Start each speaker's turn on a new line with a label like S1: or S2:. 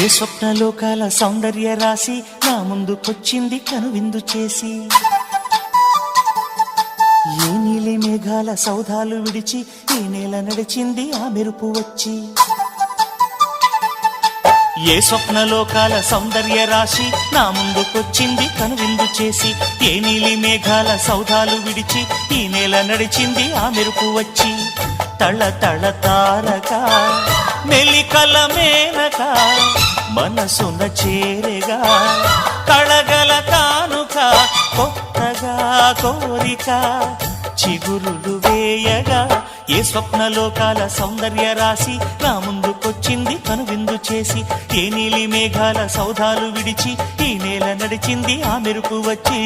S1: ఏ స్వప్నలోకాల సౌందర్య రాశి నా ముందుకొచ్చింది కనువిందు చేసి, ఏ నీలి మేఘాల సౌధాలు విడిచి ఈ నేల నడిచింది ఆ మెరుపు వచ్చి. ఏ స్వప్నలోకాల సౌందర్య రాశి నా ముందుకొచ్చింది కనువిందు చేసి, ఏ నీలి మేఘాల సౌధాలు విడిచి ఈ నేల నడిచింది ఆ మెరుపు వచ్చి. తళ తళ తారక మెలికల మేనక మనసున చేరగా కళగల కానుక కొత్తగా కోరిక చిగురులు వేయగా. ఏ స్వప్నలోకాల సౌందర్య రాశి నా ముందుకొచ్చింది కనువిందు చేసి, ఏ నీలి మేఘాల సౌధాలు విడిచి ఈ నేల నడిచింది ఆ మెరుపు వచ్చి.